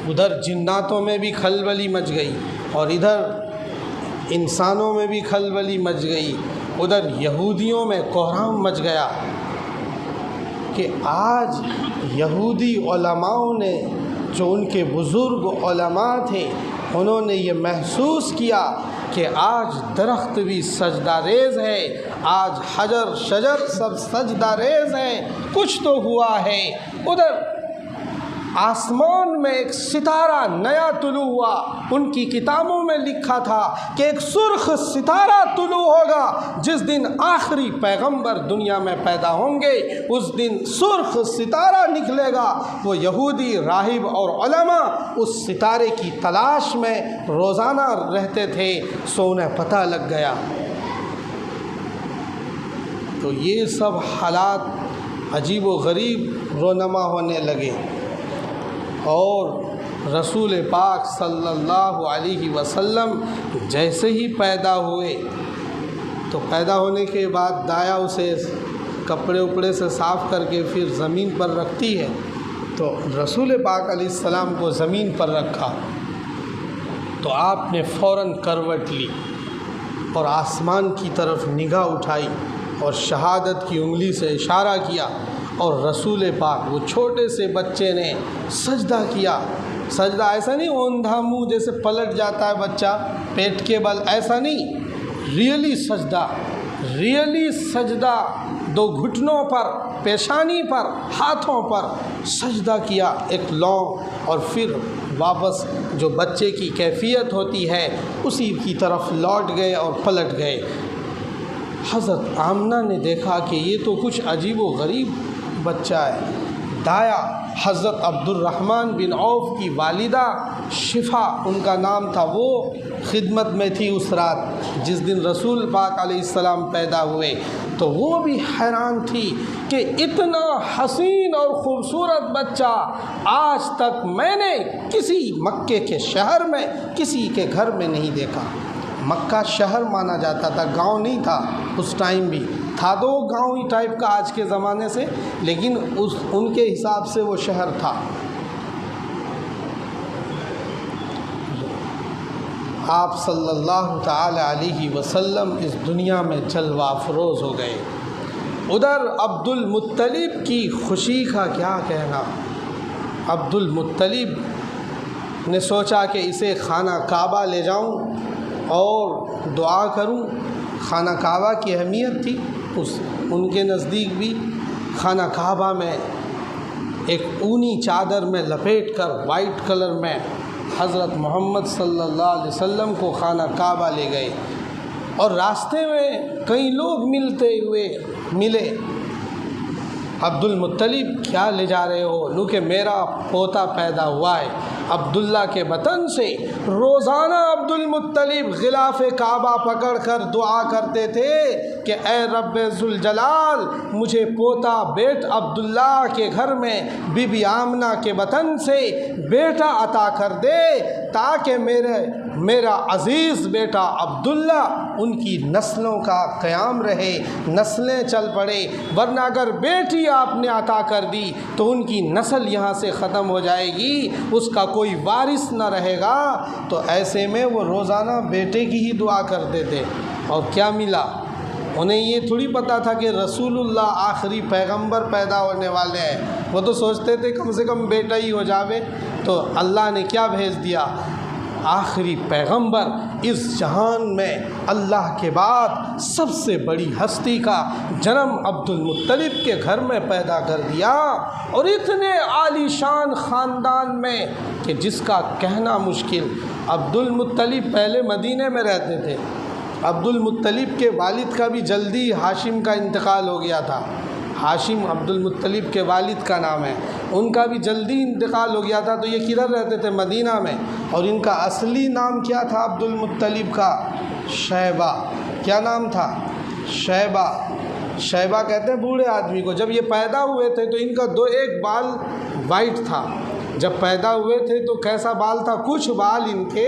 ادھر جناتوں میں بھی کھلبلی مچ گئی اور ادھر انسانوں میں بھی کھلبلی مچ گئی، ادھر یہودیوں میں کوہرام مچ گیا کہ آج یہودی علماؤں نے، جو ان کے بزرگ علماء تھے، انہوں نے یہ محسوس کیا کہ آج درخت بھی سجدہ ریز ہے، آج حجر شجر سب سجدہ ریز ہے، کچھ تو ہوا ہے۔ ادھر آسمان میں ایک ستارہ نیا طلوع ہوا، ان کی کتابوں میں لکھا تھا کہ ایک سرخ ستارہ طلوع ہوگا، جس دن آخری پیغمبر دنیا میں پیدا ہوں گے اس دن سرخ ستارہ نکلے گا۔ وہ یہودی راہب اور علماء اس ستارے کی تلاش میں روزانہ رہتے تھے، سو انہیں پتہ لگ گیا۔ تو یہ سب حالات عجیب و غریب رونما ہونے لگے، اور رسول پاک صلی اللہ علیہ وسلم جیسے ہی پیدا ہوئے تو پیدا ہونے کے بعد دایا اسے کپڑے اپڑے سے صاف کر کے پھر زمین پر رکھتی ہے، تو رسول پاک علیہ السلام کو زمین پر رکھا تو آپ نے فوراً کروٹ لی اور آسمان کی طرف نگاہ اٹھائی اور شہادت کی انگلی سے اشارہ کیا، اور رسول پاک وہ چھوٹے سے بچے نے سجدہ کیا۔ سجدہ ایسا نہیں اوندھا منہ جیسے پلٹ جاتا ہے بچہ پیٹ کے بل، ایسا نہیں، ریئلی سجدہ، دو گھٹنوں پر، پیشانی پر، ہاتھوں پر سجدہ کیا ایک لونگ، اور پھر واپس جو بچے کی کیفیت ہوتی ہے اسی کی طرف لوٹ گئے اور پلٹ گئے۔ حضرت آمنہ نے دیکھا کہ یہ تو کچھ عجیب و غریب بچہ ہے۔ دایا حضرت عبد الرحمن بن عوف کی والدہ شفا ان کا نام تھا، وہ خدمت میں تھی اس رات جس دن رسول پاک علیہ السلام پیدا ہوئے، تو وہ بھی حیران تھی کہ اتنا حسین اور خوبصورت بچہ آج تک میں نے کسی مکے کے شہر میں کسی کے گھر میں نہیں دیکھا۔ مکہ شہر مانا جاتا تھا، گاؤں نہیں تھا، اس ٹائم بھی تھا تو گاؤں ہی ٹائپ کا آج کے زمانے سے، لیکن ان کے حساب سے وہ شہر تھا۔ آپ صلی اللہ تعالی علیہ وسلم اس دنیا میں جلوہ افروز ہو گئے۔ ادھر عبد المطلب کی خوشی کا کیا کہنا۔ عبد المطلب نے سوچا کہ اسے خانہ کعبہ لے جاؤں اور دعا کروں۔ خانہ کعبہ کی اہمیت تھی ان کے نزدیک بھی۔ خانہ کعبہ میں ایک اونی چادر میں لپیٹ کر وائٹ کلر میں حضرت محمد صلی اللہ علیہ وسلم کو خانہ کعبہ لے گئے، اور راستے میں کئی لوگ ملے۔ عبد المطلب کیا لے جا رہے ہو؟ کہ میرا پوتا پیدا ہوا ہے عبداللہ کے بطن سے۔ روزانہ عبد المطلب غلاف کعبہ پکڑ کر دعا کرتے تھے کہ اے رب ذوالجلال، مجھے پوتا عبداللہ کے گھر میں بی بی آمنہ کے بطن سے بیٹا عطا کر دے، تاکہ میرا عزیز بیٹا عبداللہ ان کی نسلوں کا قیام رہے، نسلیں چل پڑے، ورنہ اگر بیٹی آپ نے عطا کر دی تو ان کی نسل یہاں سے ختم ہو جائے گی، اس کا کوئی وارث نہ رہے گا۔ تو ایسے میں وہ روزانہ بیٹے کی ہی دعا کرتے تھے، اور کیا ملا؟ انہیں یہ تھوڑی پتہ تھا کہ رسول اللہ آخری پیغمبر پیدا ہونے والے ہیں، وہ تو سوچتے تھے کم سے کم بیٹا ہی ہو جاوے۔ تو اللہ نے کیا بھیج دیا؟ آخری پیغمبر، اس جہان میں اللہ کے بعد سب سے بڑی ہستی کا جنم عبد المطلب کے گھر میں پیدا کر دیا، اور اتنے عالی شان خاندان میں کہ جس کا کہنا مشکل۔ عبد المطلب پہلے مدینے میں رہتے تھے۔ عبد المطلب کے والد کا بھی جلدی ہاشم کا انتقال ہو گیا تھا۔ ہاشم عبد المطلب کے والد کا نام ہے، ان کا بھی جلدی انتقال ہو گیا تھا، تو یہ کدھر رہتے تھے؟ مدینہ میں۔ اور ان کا اصلی نام کیا تھا عبد المطلب کا؟ شیبہ۔ کیا نام تھا؟ شیبہ۔ شیبہ کہتے ہیں بوڑھے آدمی کو۔ جب یہ پیدا ہوئے تھے تو ان کا ایک بال وائٹ تھا، جب پیدا ہوئے تھے تو کیسا بال تھا؟ کچھ بال ان کے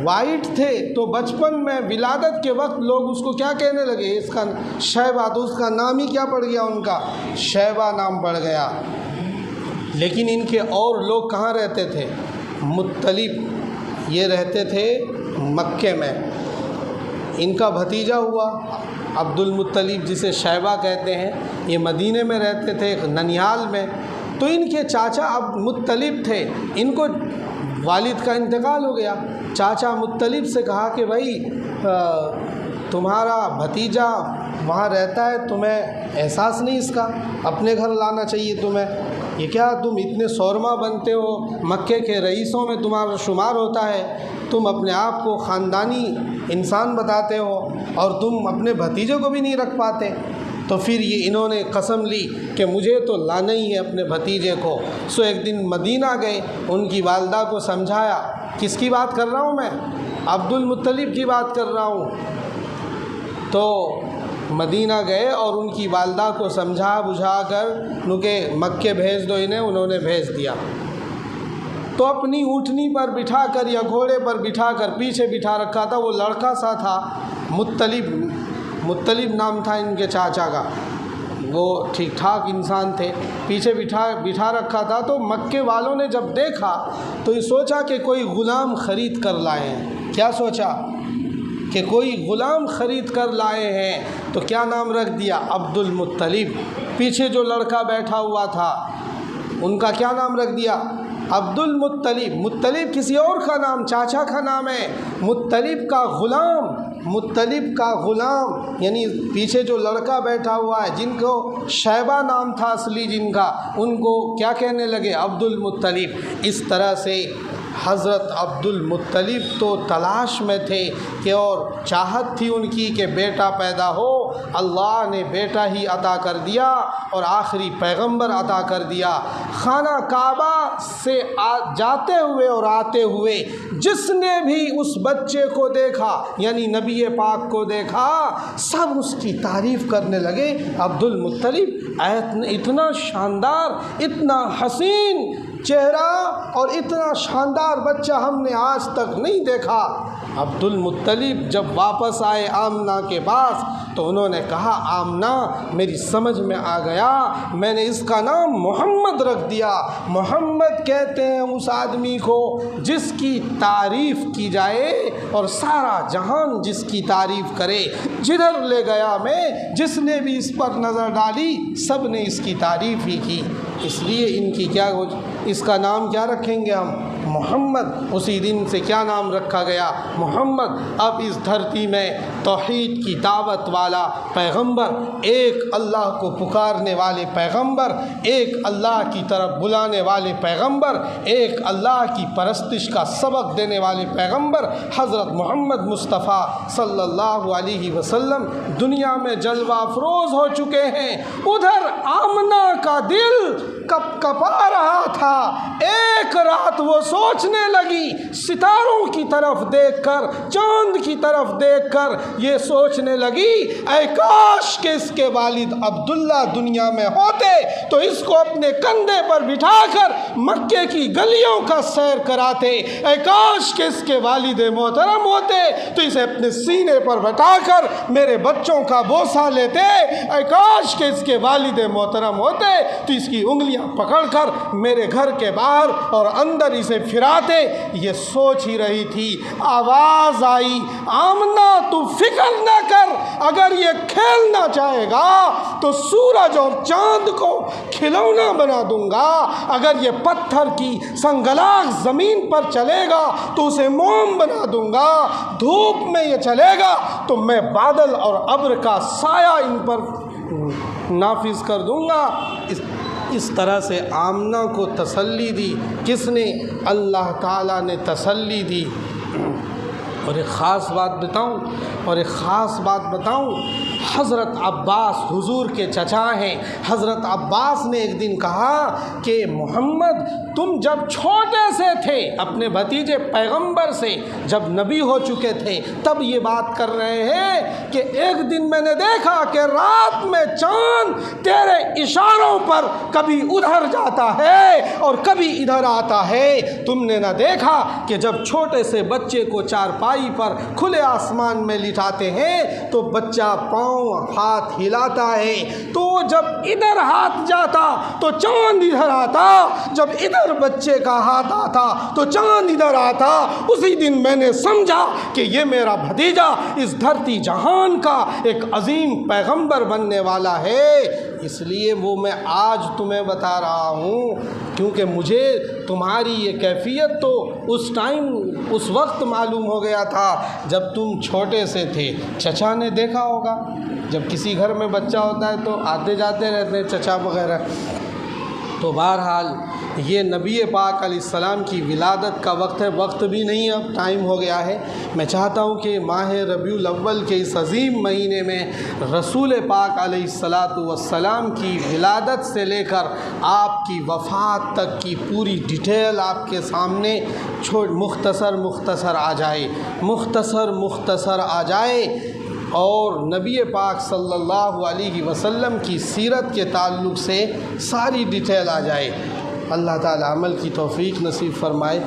وائٹ تھے، تو بچپن میں ولادت کے وقت لوگ اس کو کیا کہنے لگے؟ اس کا شیبہ، تو اس کا نام ہی کیا پڑ گیا؟ ان کا شیبہ نام پڑ گیا۔ لیکن ان کے اور لوگ کہاں رہتے تھے؟ مطلب یہ رہتے تھے مکے میں، ان کا بھتیجا ہوا عبد المطلب جسے شیبہ کہتے ہیں، یہ مدینے میں رہتے تھے ننیال میں۔ تو ان کے چاچا عبد مطلب تھے، ان کو والد کا انتقال ہو گیا۔ چاچا مطلب سے کہا کہ بھائی تمہارا بھتیجا وہاں رہتا ہے، تمہیں احساس نہیں اس کا، اپنے گھر لانا چاہیے تمہیں، یہ کیا تم اتنے سورما بنتے ہو، مکے کے رئیسوں میں تمہارا شمار ہوتا ہے، تم اپنے آپ کو خاندانی انسان بتاتے ہو اور تم اپنے بھتیجے کو بھی نہیں رکھ پاتے۔ تو پھر یہ انہوں نے قسم لی کہ مجھے تو لانا ہی ہے اپنے بھتیجے کو۔ سو ایک دن مدینہ گئے، ان کی والدہ کو سمجھایا، کس کی بات کر رہا ہوں میں؟ عبد المطلب کی بات کر رہا ہوں۔ تو مدینہ گئے اور ان کی والدہ کو سمجھا بجھا کر کہ مکے بھیج دو انہیں، انہوں نے بھیج دیا۔ تو اپنی اونٹنی پر بٹھا کر یا گھوڑے پر بٹھا کر پیچھے بٹھا رکھا تھا، وہ لڑکا سا تھا، مطلب نام تھا ان کے چاچا کا، وہ ٹھیک ٹھاک انسان تھے، پیچھے بٹھا رکھا تھا۔ تو مکے والوں نے جب دیکھا تو یہ سوچا کہ کوئی غلام خرید کر لائے ہیں۔ کیا سوچا؟ کہ کوئی غلام خرید کر لائے ہیں۔ تو کیا نام رکھ دیا؟ عبد المطلب۔ پیچھے جو لڑکا بیٹھا ہوا تھا ان کا کیا نام رکھ دیا؟ عبد المطلب۔ مطلب کسی اور کا نام، چاچا کا نام ہے، مطلب کا غلام، مطلب کا غلام، یعنی پیچھے جو لڑکا بیٹھا ہوا ہے جن کو شیبہ نام تھا اصلی جن کا، ان کو کیا کہنے لگے؟ عبد المطلب۔ اس طرح سے حضرت عبد المطلب تو تلاش میں تھے کہ اور چاہت تھی ان کی کہ بیٹا پیدا ہو، اللہ نے بیٹا ہی عطا کر دیا اور آخری پیغمبر عطا کر دیا۔ خانہ کعبہ سے جاتے ہوئے اور آتے ہوئے جس نے بھی اس بچے کو دیکھا، یعنی نبی پاک کو دیکھا، سب اس کی تعریف کرنے لگے۔ عبد المطلب اتنا شاندار، اتنا حسین چہرہ اور اتنا شاندار بچہ ہم نے آج تک نہیں دیکھا۔ عبد المطلب جب واپس آئے آمنہ کے پاس تو انہوں نے کہا، آمنہ میری سمجھ میں آ گیا، میں نے اس کا نام محمد رکھ دیا۔ محمد کہتے ہیں اس آدمی کو جس کی تعریف کی جائے اور سارا جہان جس کی تعریف کرے۔ جدھر لے گیا میں، جس نے بھی اس پر نظر ڈالی، سب نے اس کی تعریف ہی کی۔ اس لیے ان کی اس کا نام کیا رکھیں گے ہم؟ محمد۔ اسی دن سے کیا نام رکھا گیا؟ محمد۔ اب اس دھرتی میں توحید کی دعوت والا پیغمبر، ایک اللہ کو پکارنے والے پیغمبر، ایک اللہ کی طرف بلانے والے پیغمبر، ایک اللہ کی پرستش کا سبق دینے والے پیغمبر حضرت محمد مصطفیٰ صلی اللہ علیہ وسلم دنیا میں جلوہ افروز ہو چکے ہیں۔ ادھر آمنہ کا دل کپ کپا رہا تھا۔ ایک رات وہ سوچنے لگی، ستاروں کی طرف دیکھ کر، چاند کی طرف دیکھ کر یہ سوچنے لگی، اے کاش کہ اس کے والد عبداللہ دنیا میں ہوتے تو اس کو اپنے کندھے پر بٹھا کر مکے کی گلیوں کا سیر کراتے۔ اے کاش کہ اس کے والد محترم ہوتے تو اسے اپنے سینے پر بٹھا کر میرے بچوں کا بوسہ لیتے۔ اے کاش کہ اس کے والد محترم ہوتے تو اس کی انگلیاں پکڑ کر میرے گھر کے باہر اور اندر اسے پھراتے۔ یہ سوچ ہی رہی تھی، آواز آئی، آمنہ تو فکر نہ کر، اگر یہ کھیلنا چاہے گا تو سورج اور چاند کو کھلونا بنا دوں گا، اگر یہ پتھر کی سنگلاخ زمین پر چلے گا تو اسے موم بنا دوں گا، دھوپ میں یہ چلے گا تو میں بادل اور ابر کا سایہ ان پر نافذ کر دوں گا۔ اس طرح سے آمنہ کو تسلی دی۔ کس نے؟ اللہ تعالیٰ نے تسلی دی۔ اور ایک خاص بات بتاؤں، حضرت عباس حضور کے چچا ہیں، حضرت عباس نے ایک دن کہا کہ محمد تم جب چھوٹے سے تھے، اپنے بھتیجے پیغمبر سے جب نبی ہو چکے تھے تب یہ بات کر رہے ہیں کہ ایک دن میں نے دیکھا کہ رات میں چاند تیرے اشاروں پر کبھی ادھر جاتا ہے اور کبھی ادھر آتا ہے۔ تم نے نہ دیکھا کہ جب چھوٹے سے بچے کو چارپائی پر کھلے آسمان میں لٹاتے ہیں تو بچہ پاؤں پاؤں ہاتھ ہلاتا ہے تو جب ادھر ہاتھ جاتا تو چاند ادھر آتا، جب ادھر بچے کا ہاتھ آتا تو چاند ادھر آتا۔ اسی دن میں نے سمجھا کہ یہ میرا بھتیجا اس دھرتی جہان کا ایک عظیم پیغمبر بننے والا ہے، اس لیے وہ میں آج تمہیں بتا رہا ہوں، کیونکہ مجھے تمہاری یہ کیفیت تو اس ٹائم اس وقت معلوم ہو گیا تھا جب تم چھوٹے سے تھے۔ چچا نے دیکھا ہوگا، جب کسی گھر میں بچہ ہوتا ہے تو آتے جاتے رہتے ہیں چچا وغیرہ۔ تو بہرحال یہ نبی پاک علیہ السلام کی ولادت کا وقت ہے، وقت بھی نہیں، اب ٹائم ہو گیا ہے۔ میں چاہتا ہوں کہ ماہ ربیع الاول کے اس عظیم مہینے میں رسول پاک علیہ السلام کی ولادت سے لے کر آپ کی وفات تک کی پوری ڈیٹیل آپ کے سامنے مختصر آ جائے اور نبی پاک صلی اللہ علیہ وسلم کی سیرت کے تعلق سے ساری ڈیٹیل آ جائے۔ اللہ تعالی عمل کی توفیق نصیب فرمائے۔